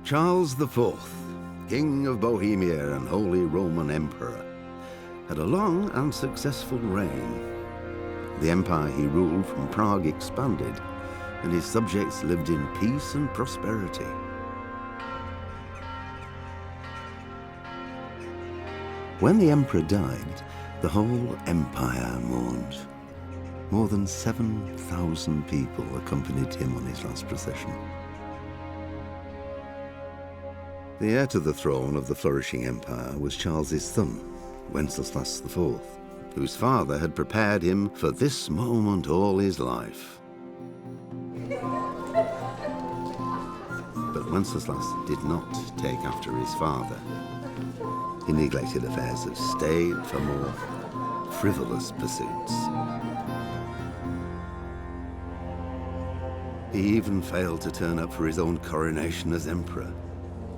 Charles IV, King of Bohemia and Holy Roman Emperor, had a long and successful reign. The empire he ruled from Prague expanded, and his subjects lived in peace and prosperity. When the emperor died, the whole empire mourned. More than 7,000 people accompanied him on his last procession. The heir to the throne of the flourishing empire was Charles's son, Wenceslas IV, whose father had prepared him for this moment all his life. But Wenceslas did not take after his father. He neglected affairs of state for more frivolous pursuits. He even failed to turn up for his own coronation as emperor,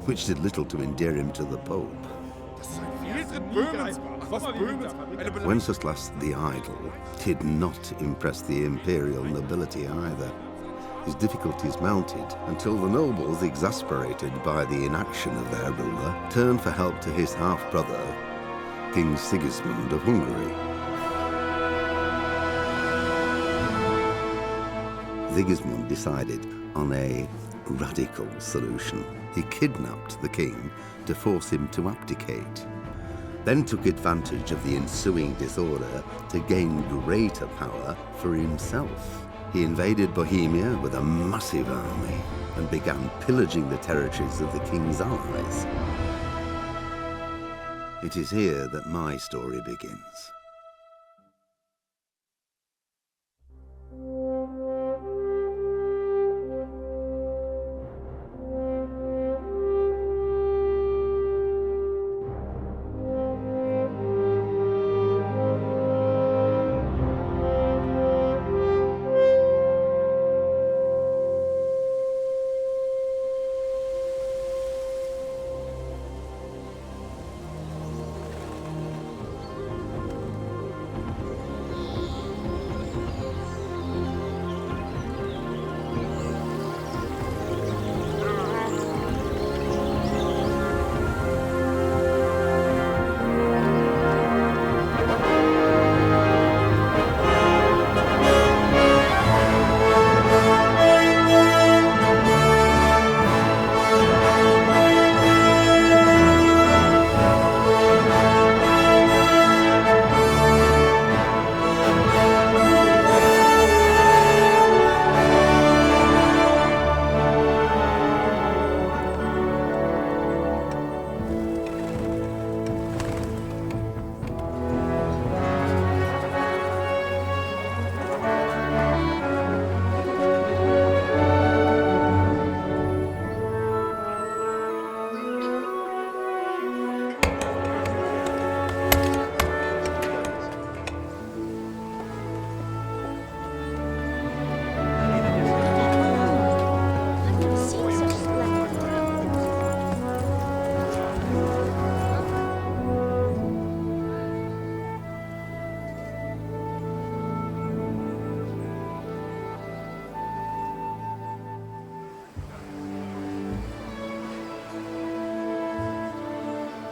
which did little to endear him to the Pope. Wenceslas the Idle did not impress the imperial nobility either. His difficulties mounted until the nobles, exasperated by the inaction of their ruler, turned for help to his half-brother, King Sigismund of Hungary. Sigismund decided on a radical solution. He kidnapped the king to force him to abdicate, then took advantage of the ensuing disorder to gain greater power for himself. He invaded Bohemia with a massive army and began pillaging the territories of the king's allies. It is here that my story begins.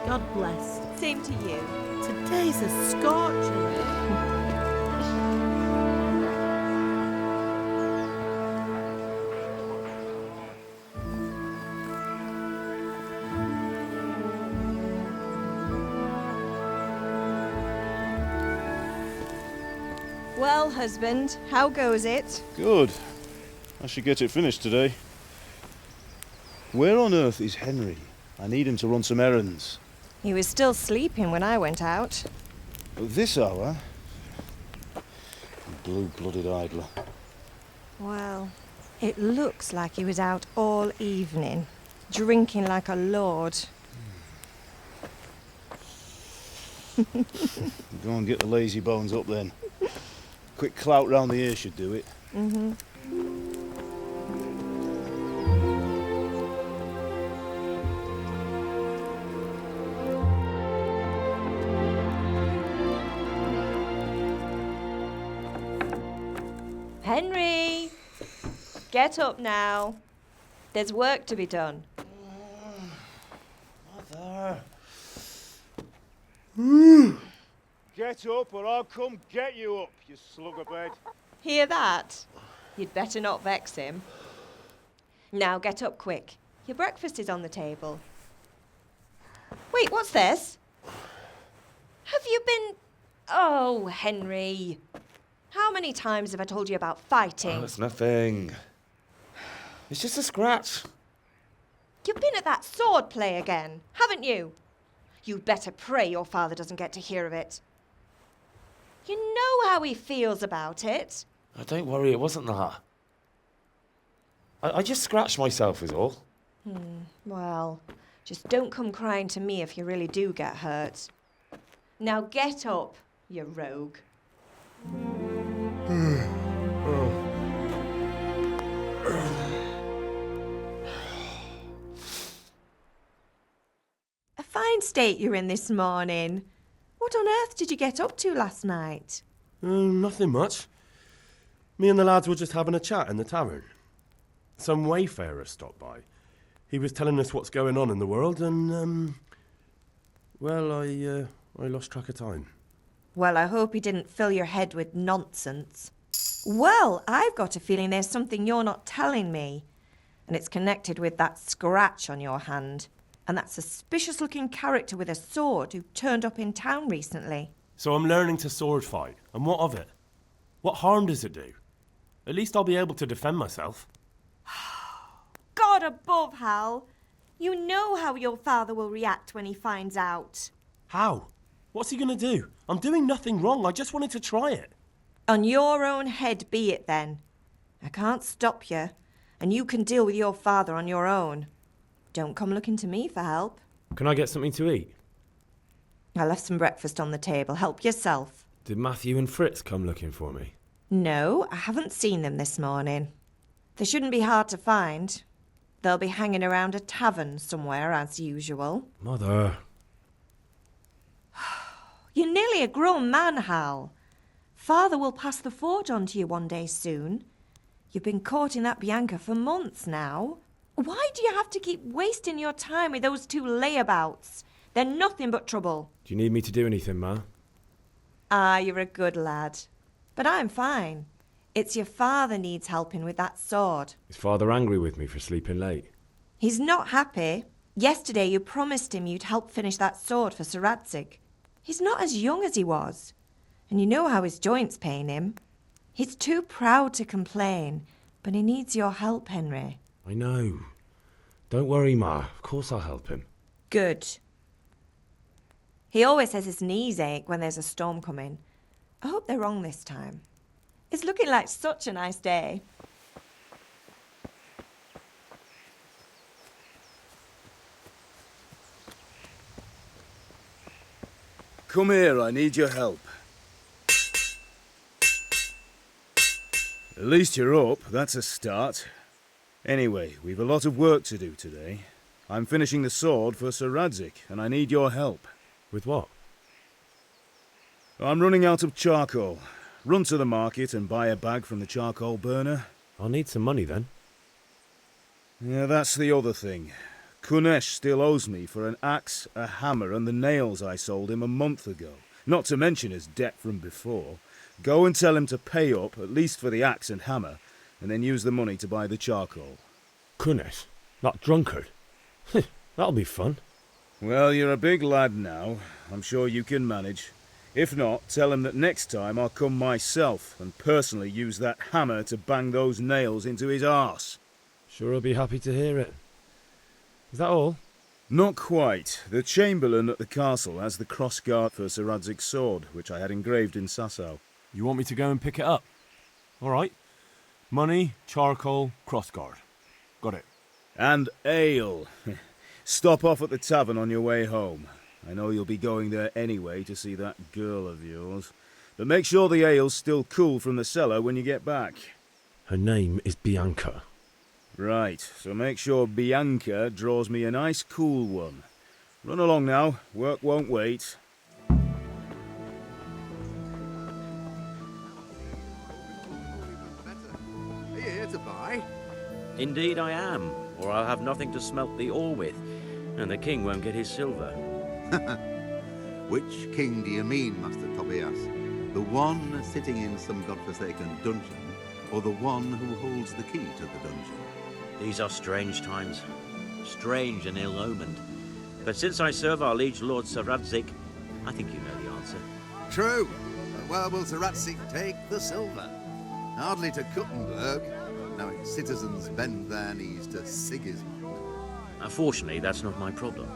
God bless. Same to you. Today's a scorcher. Well, husband, how goes it? Good. I should get it finished today. Where on earth is Henry? I need him to run some errands. He was still sleeping when I went out. At this hour? Blue-blooded idler. Well, it looks like he was out all evening, drinking like a lord. Go and get the lazy bones up then. Quick clout round the ear should do it. Mm-hmm. Henry! Get up now. There's work to be done. Get up or I'll come get you up, you slugabed. Hear that? You'd better not vex him. Now get up quick. Your breakfast is on the table. Wait, what's this? Have you been... Oh, Henry. How many times have I told you about fighting? Oh, it's nothing. It's just a scratch. You've been at that sword play again, haven't you? You'd better pray your father doesn't get to hear of it. You know how he feels about it. Oh, don't worry, it wasn't that. I just scratched myself is all. Well, just don't come crying to me if you really do get hurt. Now get up, you rogue. A fine state you're in this morning. What on earth did you get up to last night? Nothing much. Me and the lads were just having a chat in the tavern. Some wayfarer stopped by. He was telling us what's going on in the world and, well, I lost track of time. Well, I hope he didn't fill your head with nonsense. Well, I've got a feeling there's something you're not telling me. And it's connected with that scratch on your hand. And that suspicious-looking character with a sword who turned up in town recently. So I'm learning to sword fight. And what of it? What harm does it do? At least I'll be able to defend myself. God above, Hal. You know how your father will react when he finds out. How? What's he going to do? I'm doing nothing wrong. I just wanted to try it. On your own head be it then. I can't stop you, and you can deal with your father on your own. Don't come looking to me for help. Can I get something to eat? I left some breakfast on the table. Help yourself. Did Matthew and Fritz come looking for me? No, I haven't seen them this morning. They shouldn't be hard to find. They'll be hanging around a tavern somewhere, as usual. Mother. You're nearly a grown man, Hal. Father will pass the forge on to you one day soon. You've been courting that Bianca for months now. Why do you have to keep wasting your time with those two layabouts? They're nothing but trouble. Do you need me to do anything, Ma? Ah, you're a good lad. But I'm fine. It's your father needs helping with that sword. Is Father angry with me for sleeping late? He's not happy. Yesterday you promised him you'd help finish that sword for Sir Radzig. He's not as young as he was. And you know how his joints pain him. He's too proud to complain, but he needs your help, Henry. I know. Don't worry, Ma. Of course I'll help him. Good. He always says his knees ache when there's a storm coming. I hope they're wrong this time. It's looking like such a nice day. Come here, I need your help. At least you're up, that's a start. Anyway, we've a lot of work to do today. I'm finishing the sword for Sir Radzig, and I need your help. With what? I'm running out of charcoal. Run to the market and buy a bag from the charcoal burner. I'll need some money then. Yeah, that's the other thing. Kunesh still owes me for an axe, a hammer, and the nails I sold him a month ago. Not to mention his debt from before. Go and tell him to pay up, at least for the axe and hammer, and then use the money to buy the charcoal. Kunesh? That drunkard? That'll be fun. Well, you're a big lad now. I'm sure you can manage. If not, tell him that next time I'll come myself and personally use that hammer to bang those nails into his arse. Sure I'll be happy to hear it. Is that all? Not quite. The Chamberlain at the castle has the crossguard for Sir Radzig's sword, which I had engraved in Sasau. You want me to go and pick it up? All right. Money, charcoal, crossguard. Got it. And ale. Stop off at the tavern on your way home. I know you'll be going there anyway to see that girl of yours. But make sure the ale's still cool from the cellar when you get back. Her name is Bianca. Right, so make sure Bianca draws me a nice cool one. Run along now, work won't wait. Are you here to buy? Indeed I am, or I'll have nothing to smelt the ore with, and the king won't get his silver. Which king do you mean, Master Tobias? The one sitting in some godforsaken dungeon, or the one who holds the key to the dungeon? These are strange times. Strange and ill-omened. But since I serve our liege lord Sir Radzig, I think you know the answer. True. But where will Sir Radzig take the silver? Hardly to Kuttenberg, now its citizens bend their knees to Sigismund. Unfortunately, that's not my problem.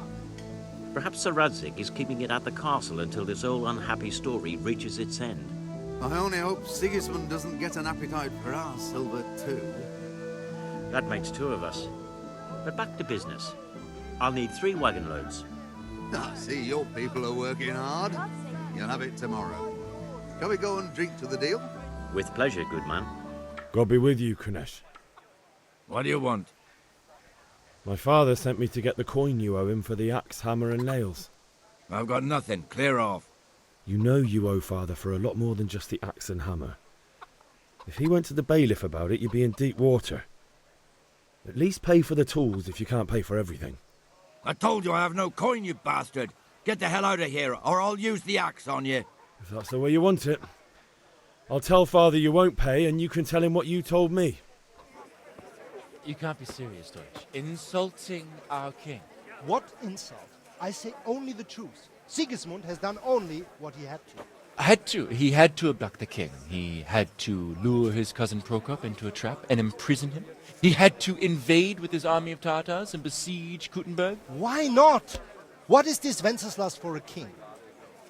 Perhaps Sir Radzig is keeping it at the castle until this old unhappy story reaches its end. I only hope Sigismund doesn't get an appetite for our silver too. That makes 2 of us. But back to business. I'll need 3 wagon loads. I see your people are working hard. You'll have it tomorrow. Shall we go and drink to the deal? With pleasure, good man. God be with you, Kunesh. What do you want? My father sent me to get the coin you owe him for the axe, hammer and nails. I've got nothing. Clear off. You know you owe father for a lot more than just the axe and hammer. If he went to the bailiff about it, you'd be in deep water. At least pay for the tools if you can't pay for everything. I told you I have no coin, you bastard. Get the hell out of here, or I'll use the axe on you. If that's the way you want it. I'll tell father you won't pay, and you can tell him what you told me. You can't be serious, Deutsch. Insulting our king. What insult? I say only the truth. Sigismund has done only what he had to. He had to abduct the king. He had to lure his cousin Prokop into a trap and imprison him. He had to invade with his army of Tatars and besiege Kuttenberg. Why not? What is this Wenceslas for a king?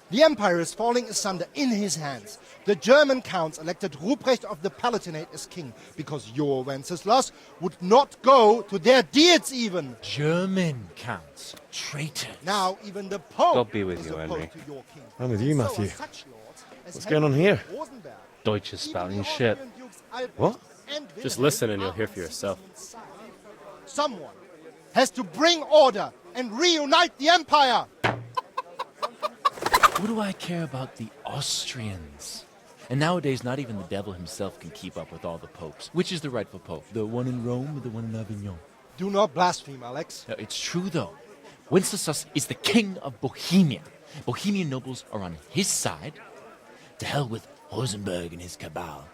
The empire is falling asunder in his hands. The German counts elected Ruprecht of the Palatinate as king because your Wenceslas would not go to their deeds even. German counts. Traitors. Now even the Pope God be with is you, opposed Henry. to your king. I'm with you, And so Matthew. are such lords as What's going on Henry here? of Rosenberg. Deutsch is Even spouting the shit. Austrian dukes Albrecht What? and Just Wilhelm listen and you'll are hear on for yourself. Sigismund's side. Someone has to bring order and reunite the empire. What do I care about the Austrians? And nowadays, not even the devil himself can keep up with all the popes. Which is the rightful pope? The one in Rome or the one in Avignon? Do not blaspheme, Alex. No, it's true, though. Wenceslas is the king of Bohemia. Bohemian nobles are on his side. To hell with Rosenberg and his cabal.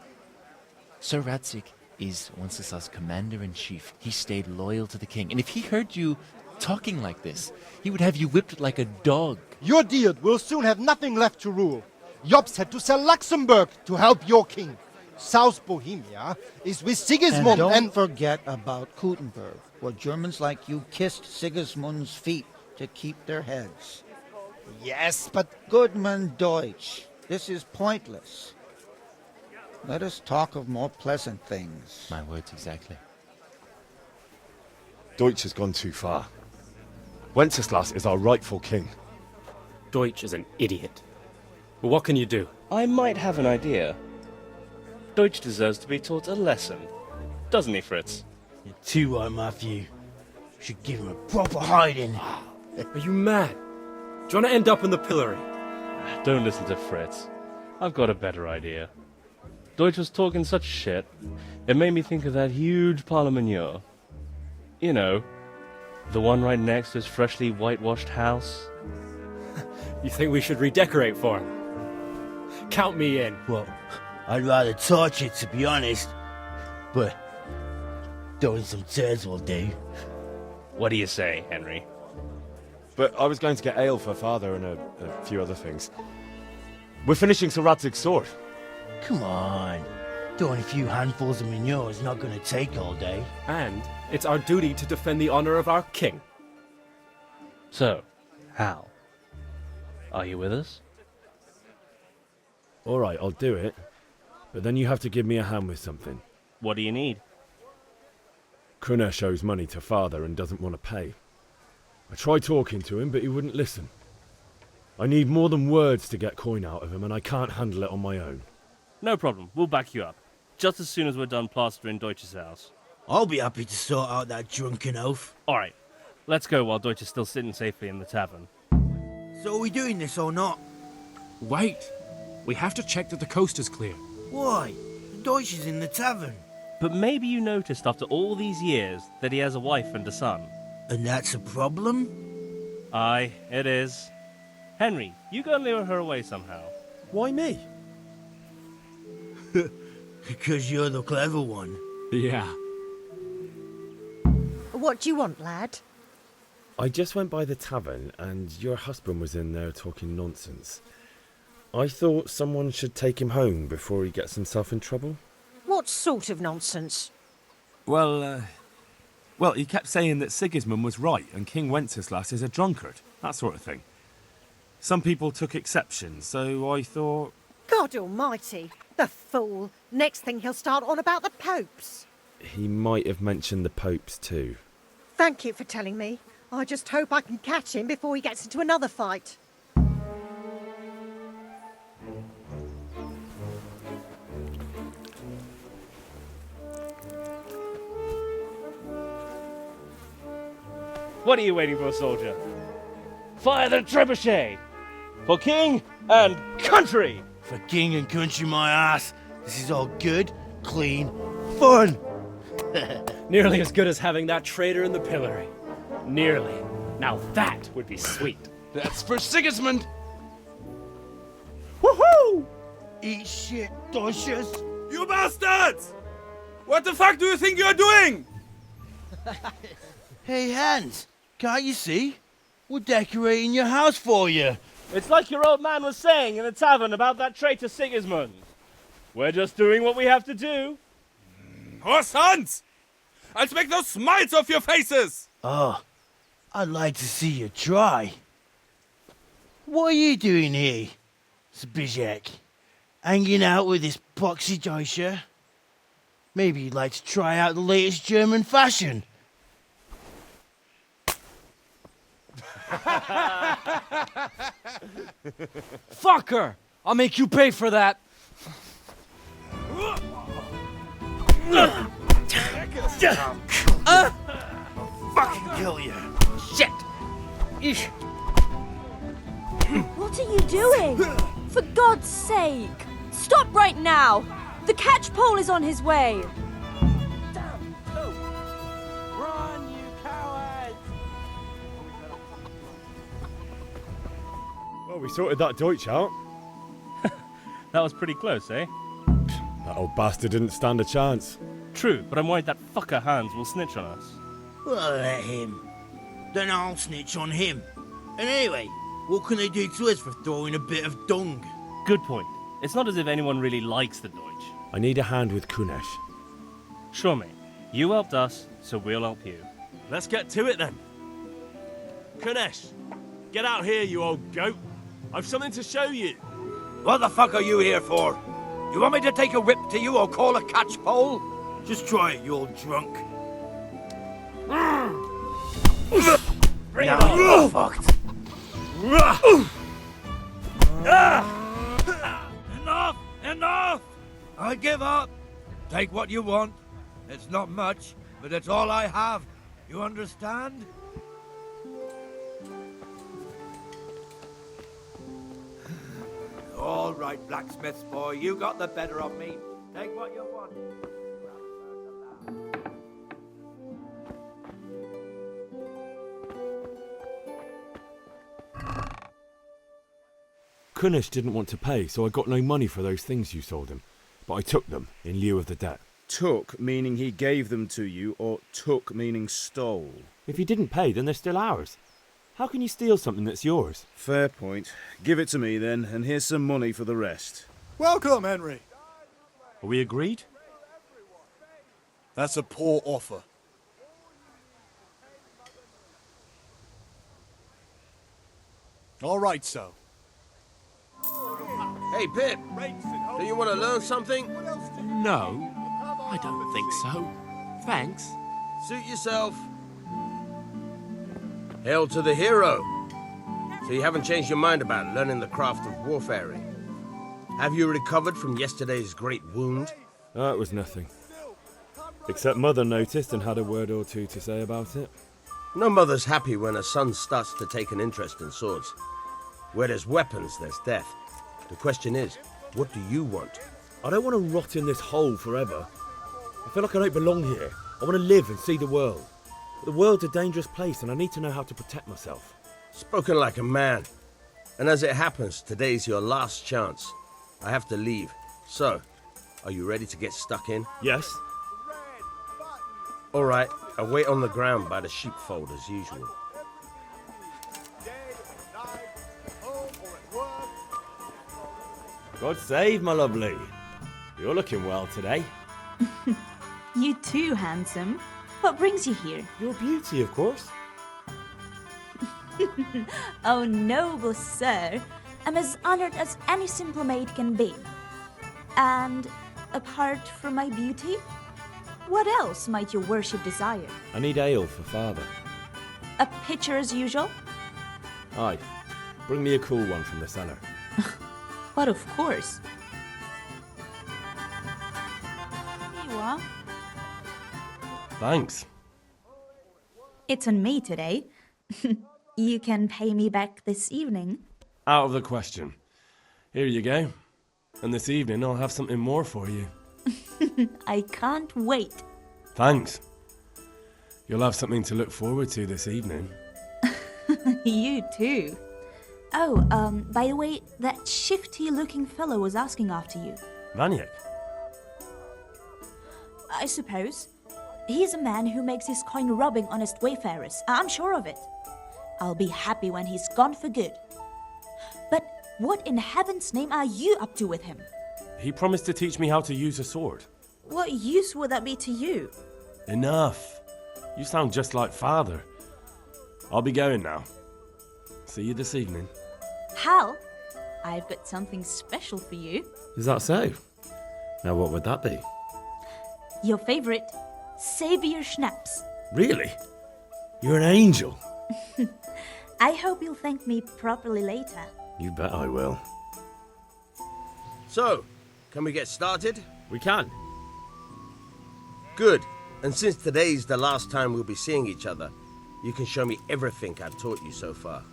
Sir Radzig is Wenceslas' commander-in-chief. He stayed loyal to the king. And if he heard you talking like this, he would have you whipped like a dog. Your Diet will soon have nothing left to rule. Jobst had to sell Luxembourg to help your king. South Bohemia is with Sigismund And don't forget about Kuttenberg, where Germans like you kissed Sigismund's feet to keep their heads. Yes, but Goodman Deutsch, this is pointless. Let us talk of more pleasant things. My words exactly. Deutsch has gone too far. Wenceslas is our rightful king. Deutsch is an idiot. But what can you do? I might have an idea. Deutsch deserves to be taught a lesson. Doesn't he, Fritz? You're too right, Matthew. Should give him a proper hiding. Are you mad? Do you want to end up in the pillory? Don't listen to Fritz. I've got a better idea. Deutsch was talking such shit, it made me think of that huge parliament. You know, the one right next to his freshly whitewashed house. You think we should redecorate for him? Count me in. Well, I'd rather torch it, to be honest. But throwing some turds will do. What do you say, Henry? But I was going to get ale for father and a few other things. We're finishing Sir Radzig's sword. Come on. Throwing a few handfuls of manure is not going to take all day. And it's our duty to defend the honor of our king. So, Hal, are you with us? All right, I'll do it. But then you have to give me a hand with something. What do you need? Kunesh owes money to father and doesn't want to pay. I tried talking to him, but he wouldn't listen. I need more than words to get coin out of him, and I can't handle it on my own. No problem, we'll back you up. Just as soon as we're done plastering Deutsch's house. I'll be happy to sort out that drunken oaf. Alright, let's go while Deutsch is still sitting safely in the tavern. So are we doing this or not? Wait. We have to check that the coast is clear. Why? Deutsch is in the tavern. But maybe you noticed after all these years that he has a wife and a son. And that's a problem? Aye, it is. Henry, you go and lure her away somehow. Why me? Because you're the clever one. Yeah. What do you want, lad? I just went by the tavern and your husband was in there talking nonsense. I thought someone should take him home before he gets himself in trouble. What sort of nonsense? Well, he kept saying that Sigismund was right and King Wenceslas is a drunkard, that sort of thing. Some people took exception, so I thought... God almighty, the fool. Next thing he'll start on about the popes. He might have mentioned the popes too. Thank you for telling me. I just hope I can catch him before he gets into another fight. What are you waiting for, soldier? Fire the trebuchet! For king and country! For king and country, my ass. This is all good, clean, fun. Nearly as good as having that traitor in the pillory. Nearly. Now that would be sweet. That's for Sigismund! Woohoo! Eat shit, Docious. You bastards! What the fuck do you think you're doing? Hey, Hans, can't you see? We're decorating your house for you. It's like your old man was saying in the tavern about that traitor Sigismund. We're just doing what we have to do. Horse Hans! I'll make those smiles off your faces! Oh, I'd like to see you try. What are you doing here, Zbyszek? Hanging out with this poxy Deutscher? Maybe you'd like to try out the latest German fashion. Fucker! I'll make you pay for that. Fucking kill you. Shit! What are you doing? For God's sake! Stop right now! The catch pole is on his way! Run, you cowards! Well, we sorted that Deutsch out. That was pretty close, eh? That old bastard didn't stand a chance. True, but I'm worried that fucker Hans will snitch on us. Well, let him. Then I'll snitch on him. And anyway, what can they do to us for throwing a bit of dung? Good point. It's not as if anyone really likes the Deutsch. I need a hand with Kunesh. Sure, mate. You helped us, so we'll help you. Let's get to it then. Kunesh, get out here, you old goat. I've something to show you. What the fuck are you here for? You want me to take a whip to you or call a catch pole? Just try it, you old drunk. Bring it on, you're fucked. Enough! Enough! I give up. Take what you want. It's not much, but it's all I have. You understand? All right, blacksmith's boy, you got the better of me. Take what you want. Kunesh didn't want to pay, so I got no money for those things you sold him. But I took them in lieu of the debt. Took meaning he gave them to you, or took meaning stole? If you didn't pay, then they're still ours. How can you steal something that's yours? Fair point. Give it to me then, and here's some money for the rest. Welcome, Henry. Are we agreed? That's a poor offer. All right, so. Hey, Pip, do you want to learn something? No, I don't think so. Thanks. Suit yourself. Hail to the hero. So you haven't changed your mind about learning the craft of warfaring? Have you recovered from yesterday's great wound? That was nothing. Except Mother noticed and had a word or two to say about it. No mother's happy when a son starts to take an interest in swords. Where there's weapons, there's death. The question is, what do you want? I don't want to rot in this hole forever. I feel like I don't belong here. I want to live and see the world. But the world's a dangerous place and I need to know how to protect myself. Spoken like a man. And as it happens, today's your last chance. I have to leave. So, are you ready to get stuck in? Yes. All right, I'll wait on the ground by the sheepfold as usual. God save, my lovely. You're looking well today. You too, handsome. What brings you here? Your beauty, of course. Oh, noble sir. I'm as honored as any simple maid can be. And apart from my beauty, what else might your worship desire? I need ale for father. A pitcher as usual? Aye. Bring me a cool one from the cellar. But of course. Here you are. Thanks. It's on me today. You can pay me back this evening. Out of the question. Here you go. And this evening I'll have something more for you. I can't wait. Thanks. You'll have something to look forward to this evening. You too. Oh, by the way, that shifty-looking fellow was asking after you. Vaniak? I suppose. He's a man who makes his coin robbing honest wayfarers. I'm sure of it. I'll be happy when he's gone for good. But what in heaven's name are you up to with him? He promised to teach me how to use a sword. What use would that be to you? Enough. You sound just like father. I'll be going now. See you this evening. Hal, I've got something special for you. Is that so? Now what would that be? Your favorite, Savior Schnapps. Really? You're an angel. I hope you'll thank me properly later. You bet I will. So, can we get started? We can. Good. And since today's the last time we'll be seeing each other, you can show me everything I've taught you so far.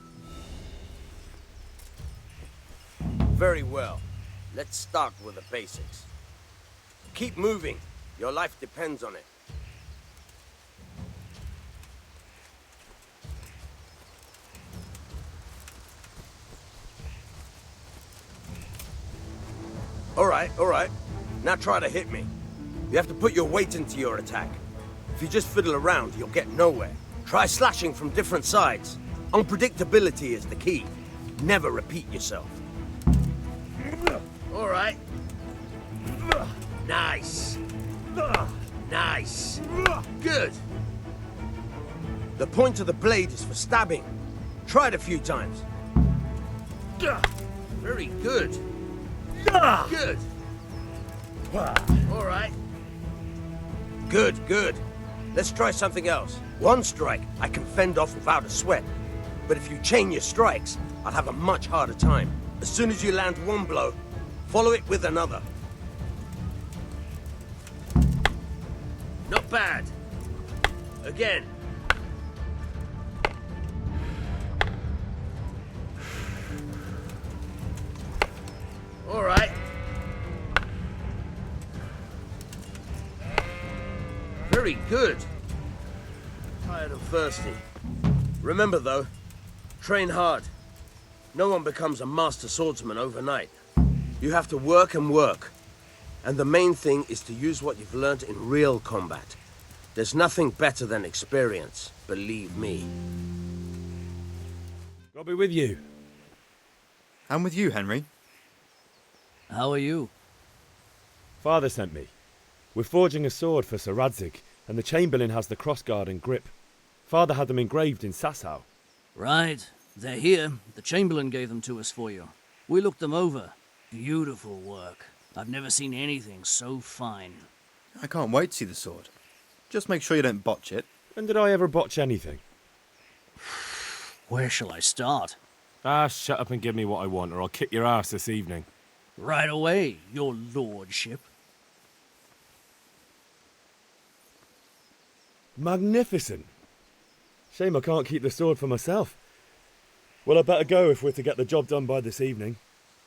Very well. Let's start with the basics. Keep moving. Your life depends on it. All right. Now try to hit me. You have to put your weight into your attack. If you just fiddle around, you'll get nowhere. Try slashing from different sides. Unpredictability is the key. Never repeat yourself. All right. Nice. Nice. Good. The point of the blade is for stabbing. Try it a few times. Very good. Good. All right. Good. Let's try something else. One strike I can fend off without a sweat. But if you chain your strikes, I'll have a much harder time. As soon as you land one blow, follow it with another. Not bad. Again. All right. Very good. Tired and thirsty. Remember though, train hard. No one becomes a master swordsman overnight. You have to work and work. And the main thing is to use what you've learned in real combat. There's nothing better than experience, believe me. I'll be with you. I'm with you, Henry. How are you? Father sent me. We're forging a sword for Sir Radzig, and the Chamberlain has the crossguard and grip. Father had them engraved in Sasau. Right. They're here. The Chamberlain gave them to us for you. We looked them over. Beautiful work. I've never seen anything so fine. I can't wait to see the sword. Just make sure you don't botch it. When did I ever botch anything? Where shall I start? Shut up and give me what I want, or I'll kick your ass this evening. Right away, your lordship. Magnificent. Shame I can't keep the sword for myself. Well, I better go if we're to get the job done by this evening.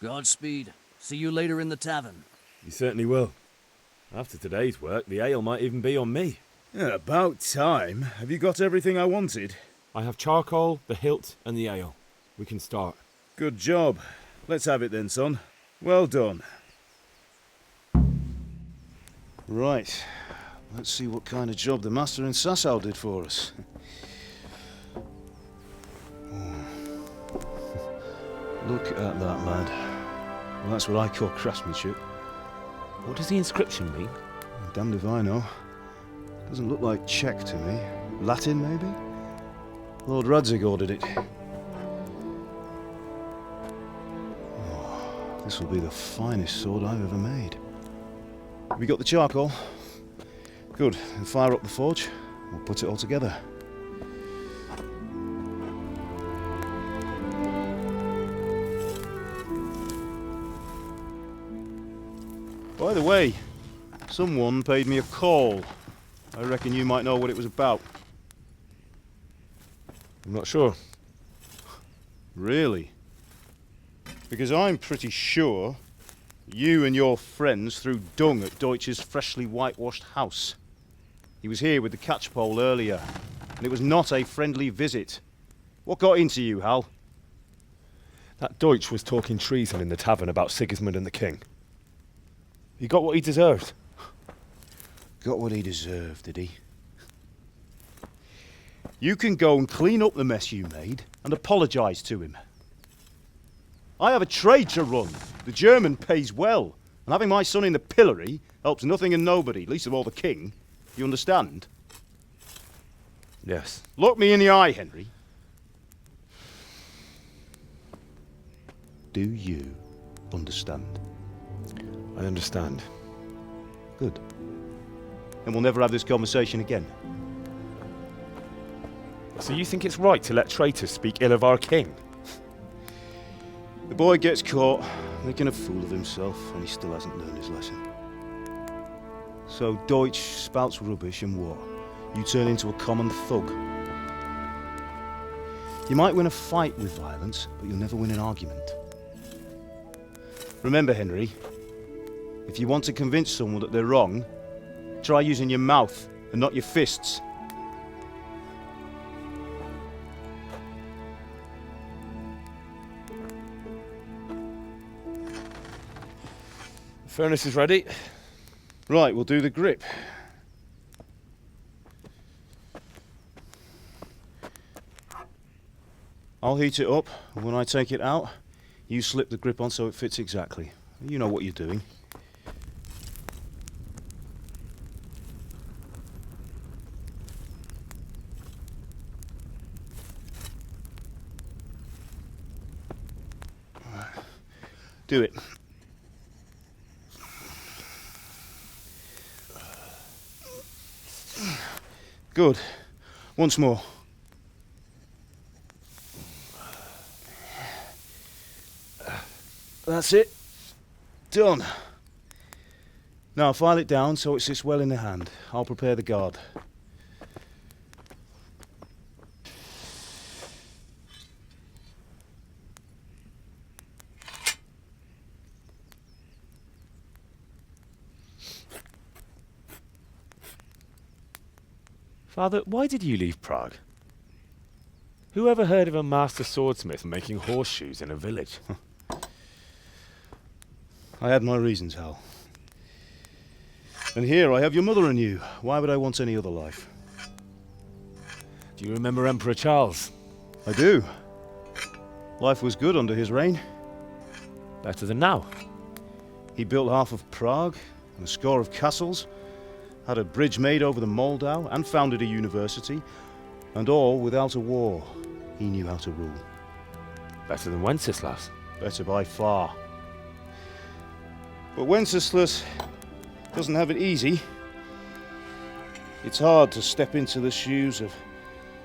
Godspeed. See you later in the tavern. You certainly will. After today's work, the ale might even be on me. Yeah, about time. Have you got everything I wanted? I have charcoal, the hilt, and the ale. We can start. Good job. Let's have it then, son. Well done. Right. Let's see what kind of job the master in Sasau did for us. Look at that, lad. Well, that's what I call craftsmanship. What does the inscription mean? Damned if I know. Doesn't look like Czech to me. Latin, maybe? Lord Radzig ordered it. Oh, this will be the finest sword I've ever made. Have you got the charcoal? Good. Then fire up the forge. We'll put it all together. By the way, someone paid me a call. I reckon you might know what it was about. I'm not sure. Really? Because I'm pretty sure you and your friends threw dung at Deutsch's freshly whitewashed house. He was here with the catchpole earlier, and it was not a friendly visit. What got into you, Hal? That Deutsch was talking treason in the tavern about Sigismund and the king. He got what he deserved. Got what he deserved, did he? You can go and clean up the mess you made and apologise to him. I have a trade to run. The German pays well, and having my son in the pillory helps nothing and nobody, least of all the king. You understand? Yes. Look me in the eye, Henry. Do you understand? I understand. Good. Then we'll never have this conversation again. So you think it's right to let traitors speak ill of our king? The boy gets caught, making a fool of himself, and he still hasn't learned his lesson. So Deutsch spouts rubbish, and what? You turn into a common thug. You might win a fight with violence, but you'll never win an argument. Remember, Henry, if you want to convince someone that they're wrong, try using your mouth and not your fists. The furnace is ready. Right, we'll do the grip. I'll heat it up, and when I take it out, you slip the grip on so it fits exactly. You know what you're doing. Do it. Good. Once more. That's it. Done. Now file it down so it sits well in the hand. I'll prepare the guard. Father, why did you leave Prague? Who ever heard of a master swordsmith making horseshoes in a village? I had my reasons, Hal. And here I have your mother and you. Why would I want any other life? Do you remember Emperor Charles? I do. Life was good under his reign. Better than now. He built half of Prague and a score of castles, had a bridge made over the Moldau, and founded a university, and all without a war. He knew how to rule. Better than Wenceslas. Better by far. But Wenceslas doesn't have it easy. It's hard to step into the shoes of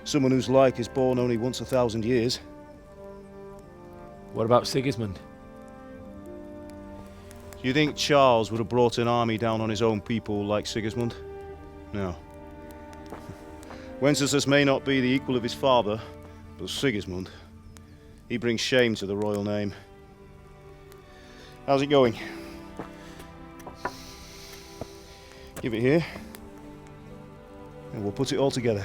someone whose like is born only once 1,000 years. What about Sigismund? Do you think Charles would have brought an army down on his own people like Sigismund? No. Wenceslas may not be the equal of his father, but Sigismund, he brings shame to the royal name. How's it going? Give it here, and we'll put it all together.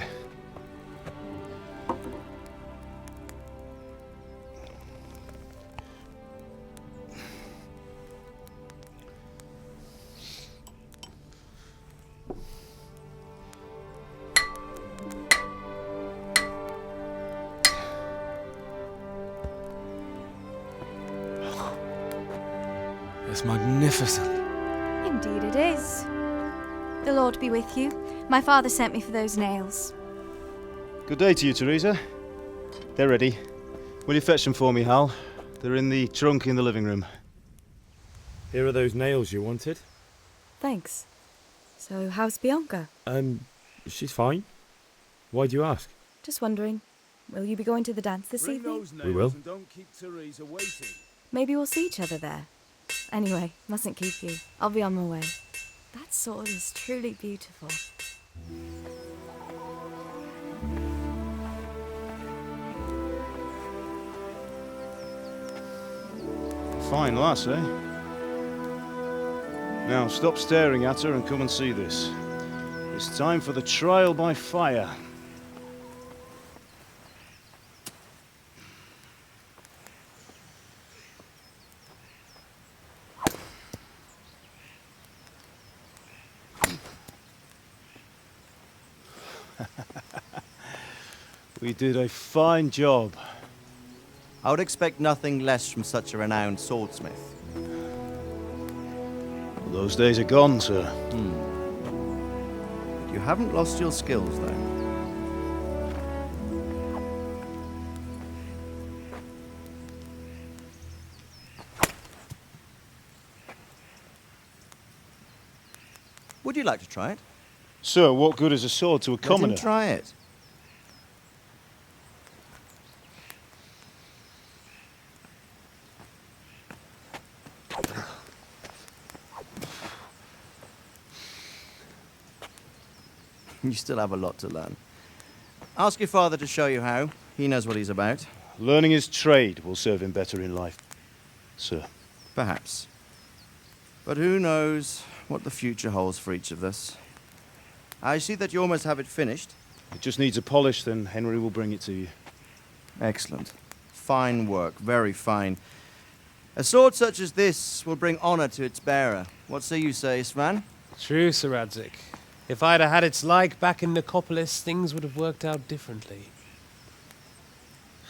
looks magnificent. Indeed it is. The Lord be with you. My father sent me for those nails. Good day to you, Teresa. They're ready. Will you fetch them for me, Hal? They're in the trunk in the living room. Here are those nails you wanted. Thanks. So, how's Bianca? She's fine. Why do you ask? Just wondering. Will you be going to the dance this evening? We will. And don't keep Teresa waiting. Maybe we'll see each other there. Anyway, mustn't keep you. I'll be on my way. That sword is truly beautiful. Fine lass, eh? Now stop staring at her and come and see this. It's time for the trial by fire. We did a fine job. I would expect nothing less from such a renowned swordsmith. Well, those days are gone, sir. You haven't lost your skills, though. Would you like to try it? Sir, what good is a sword to a commoner? Let him try it. You still have a lot to learn. Ask your father to show you how. He knows what he's about. Learning his trade will serve him better in life, sir. Perhaps. But who knows what the future holds for each of us. I see that you almost have it finished. It just needs a polish, then Henry will bring it to you. Excellent. Fine work, very fine. A sword such as this will bring honor to its bearer. What say you, Svan? True, Sir Radzik. If I'd have had its like back in Nicopolis, things would have worked out differently.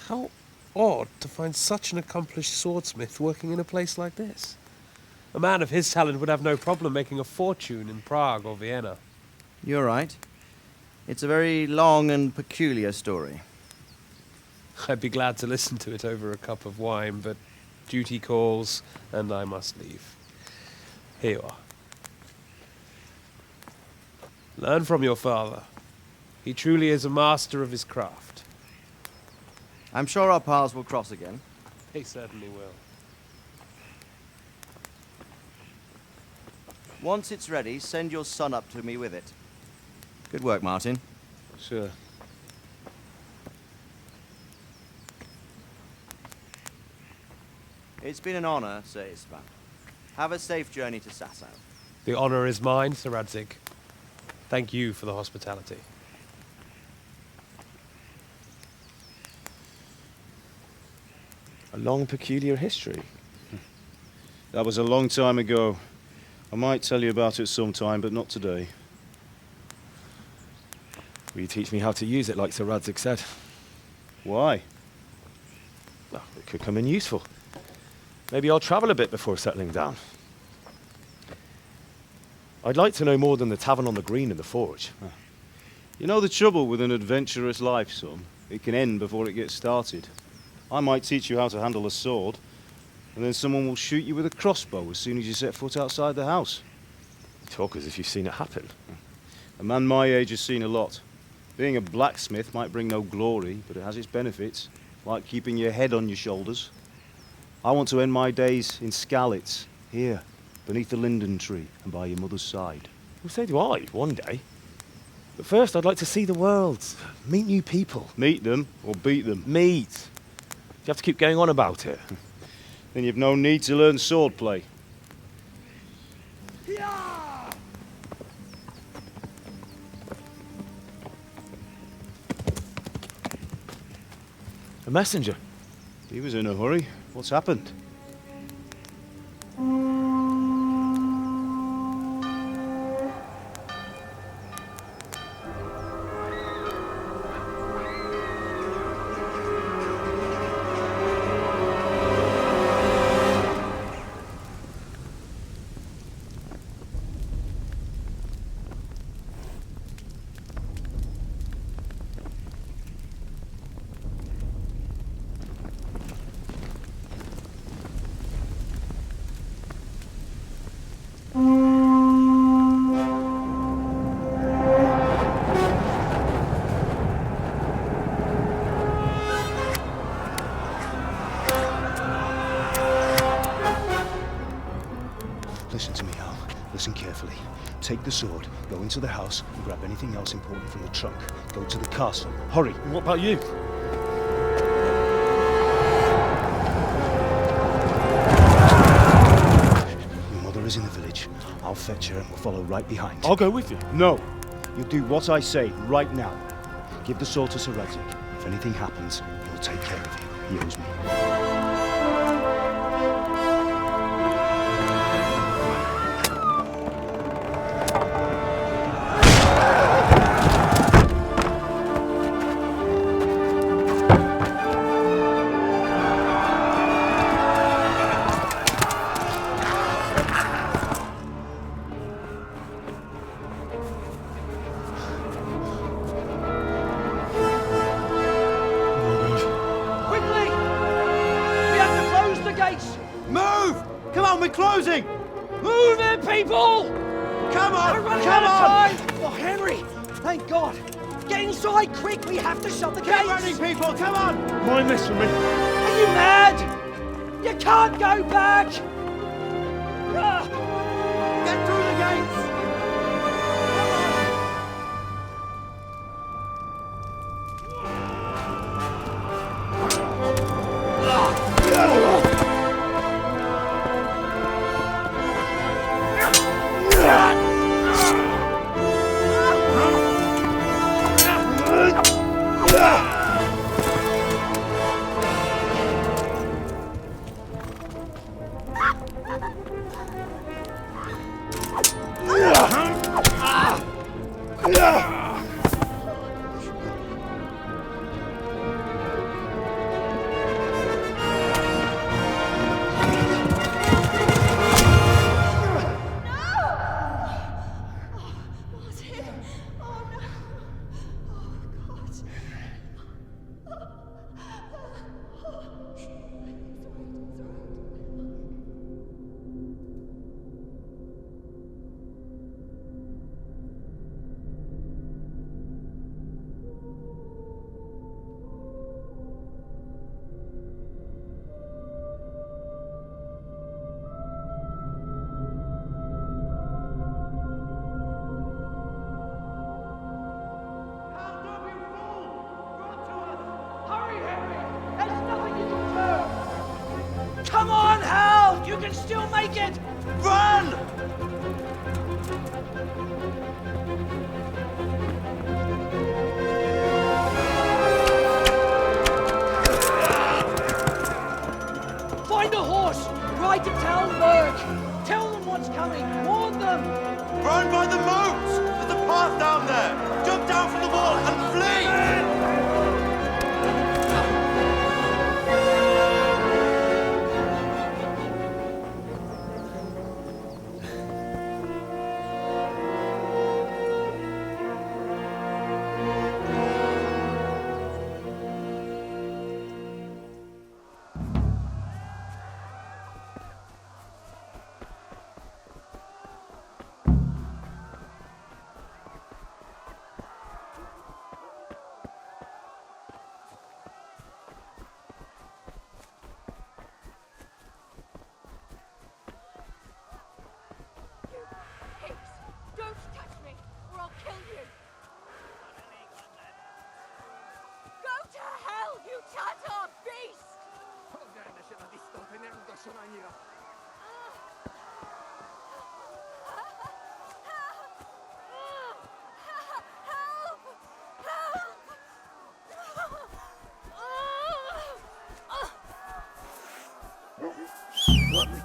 How odd to find such an accomplished swordsmith working in a place like this. A man of his talent would have no problem making a fortune in Prague or Vienna. You're right. It's a very long and peculiar story. I'd be glad to listen to it over a cup of wine, but duty calls, and I must leave. Here you are. Learn from your father. He truly is a master of his craft. I'm sure our paths will cross again. He certainly will. Once it's ready, send your son up to me with it. Good work, Martin. Sure. It's been an honor, Sir Isvan. Have a safe journey to Sasau. The honor is mine, Sir Radzik. Thank you for the hospitality. A long, peculiar history. That was a long time ago. I might tell you about it sometime, but not today. Will you teach me how to use it like Sir Radzik said? Why? Well, it could come in useful. Maybe I'll travel a bit before settling down. I'd like to know more than the tavern on the green and the forge. You know the trouble with an adventurous life, son? It can end before it gets started. I might teach you how to handle a sword, and then someone will shoot you with a crossbow as soon as you set foot outside the house. You talk as if you've seen it happen. A man my age has seen a lot. Being a blacksmith might bring no glory, but it has its benefits, like keeping your head on your shoulders. I want to end my days in Skalitz, here, beneath the linden tree and by your mother's side. Well, so do I, one day. But first I'd like to see the world, meet new people. Meet them or beat them? Meet. Do you have to keep going on about it? Then you've no need to learn swordplay. A messenger. He was in a hurry. What's happened? take the sword, go into the house, and grab anything else important from the trunk. Go to the castle. Hurry! What about you? Your mother is in the village. I'll fetch her and we'll follow right behind. I'll go with you. No! You'll do what I say right now. Give the sword to Sir Radzik. If anything happens, he'll take care of you. He owes me. Move it, people! Come on! We're running Come out on! of time! Oh, Henry! Thank God! Get inside, quick! We have to shut the Keep gates! running, people! Come on! Mind this for me. Are you mad? You can't go back! Get through the gates! Come on, Hal! You can still make it! Run! Find a horse! Ride to Talmberg! Tell them what's coming! Warn them! Run by the moat! There's a path down there! Jump down from the wall and flee!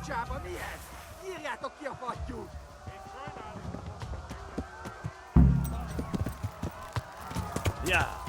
Csában mi ez? Írjátok ki a fattyút! Yeah.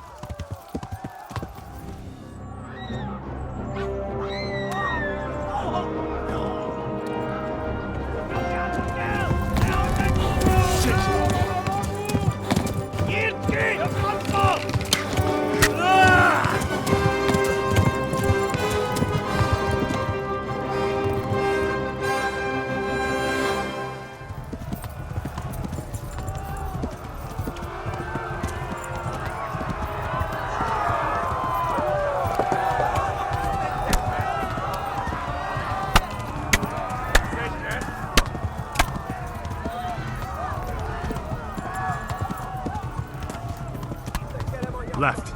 Left.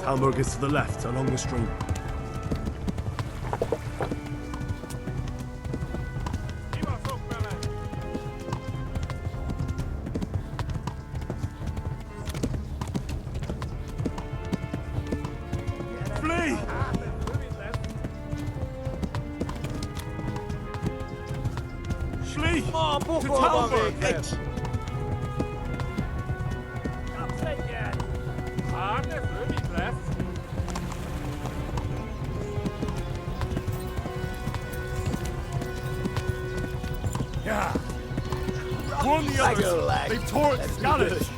Talmberg is to the left, along the stream. Flee! Flee! To Talmberg! Yeah. Warn the others. They've tore at Skalitz.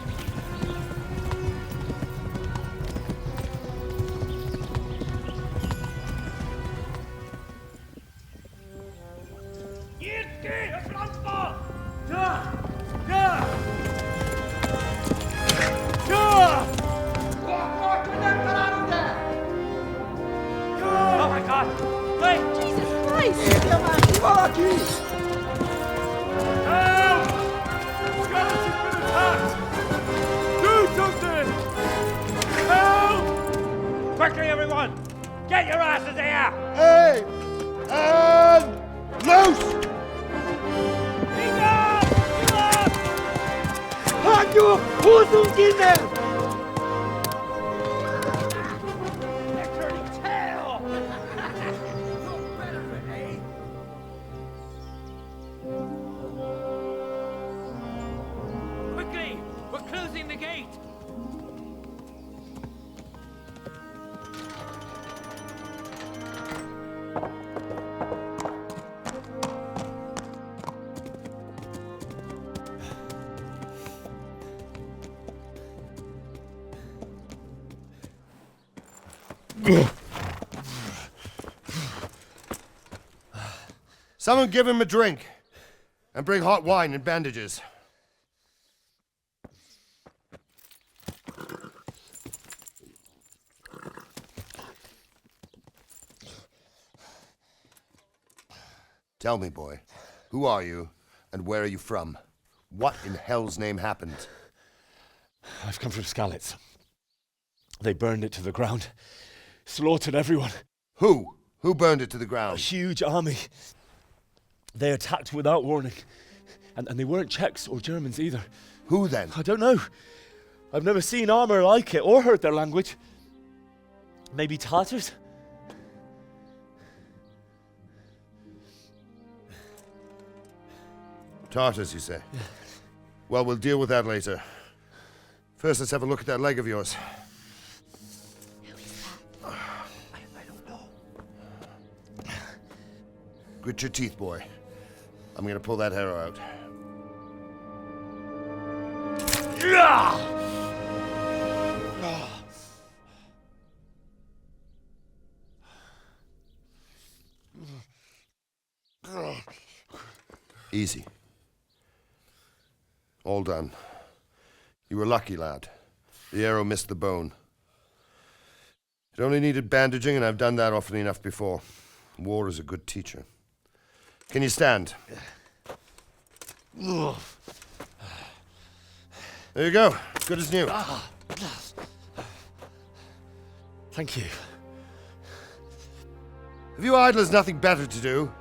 Oh my God! Wait! Jesus Christ! Help! Skalitz has been attacked! Do something! Help! Quickly, everyone! Get your asses here! Hey! And loose! Hanju! Husungine! They're turning tail! Quickly! We're closing the gate! Someone give him a drink. And bring hot wine and bandages. Tell me, boy, who are you and where are you from? What in hell's name happened? I've come from Skalitz. They burned it to the ground. Slaughtered everyone. Who? Who burned it to the ground? A huge army. They attacked without warning. And they weren't Czechs or Germans either. Who then? I don't know. I've never seen armor like it or heard their language. Maybe Tatars? Tartars, you say? Yeah. Well, we'll deal with that later. First, let's have a look at that leg of yours. Who is that? I don't know. Grit your teeth, boy. I'm gonna pull that arrow out. Easy. All done. You were lucky, lad. The arrow missed the bone. It only needed bandaging, and I've done that often enough before. War is a good teacher. Can you stand? There you go. Good as new. Thank you. If you idlers nothing better to do,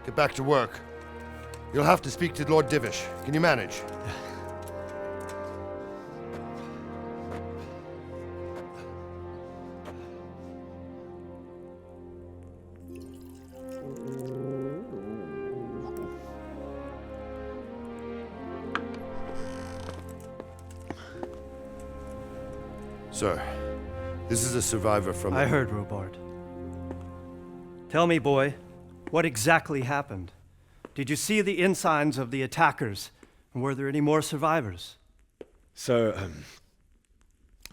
get back to work. You'll have to speak to Lord Divish. Can you manage? Sir, this is a survivor from... I heard, Robard. Tell me, boy, what exactly happened? Did you see the ensigns of the attackers? And were there any more survivors? So,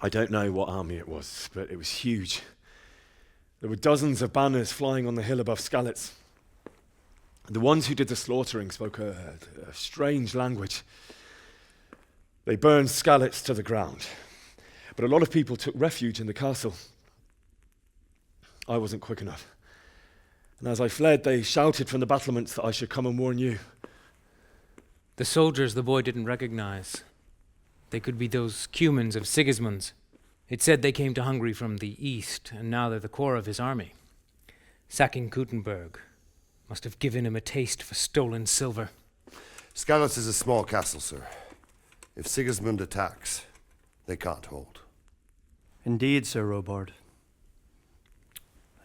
I don't know what army it was, but it was huge. There were dozens of banners flying on the hill above Skalitz. The ones who did the slaughtering spoke a strange language. They burned Skalitz to the ground, but a lot of people took refuge in the castle. I wasn't quick enough. And as I fled, they shouted from the battlements that I should come and warn you. The soldiers the boy didn't recognize. They could be those Cumans of Sigismund's. It said they came to Hungary from the east, and now they're the core of his army. Sacking Gutenberg must have given him a taste for stolen silver. Skalitz is a small castle, sir. If Sigismund attacks, they can't hold. Indeed, Sir Robard.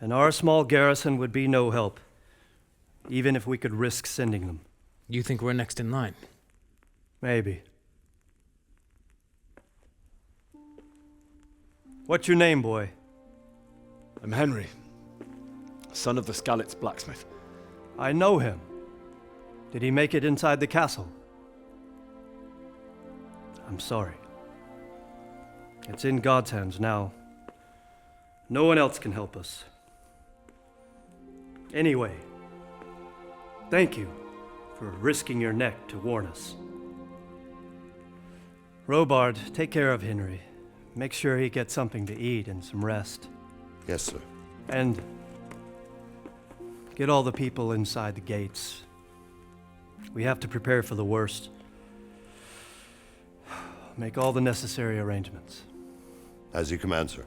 And our small garrison would be no help, even if we could risk sending them. You think we're next in line? Maybe. What's your name, boy? I'm Henry, son of the Skalitz blacksmith. I know him. Did he make it inside the castle? I'm sorry. It's in God's hands now. No one else can help us. Anyway, thank you for risking your neck to warn us. Robard, take care of Henry. Make sure he gets something to eat and some rest. Yes, sir. And get all the people inside the gates. We have to prepare for the worst. Make all the necessary arrangements. As you command, sir.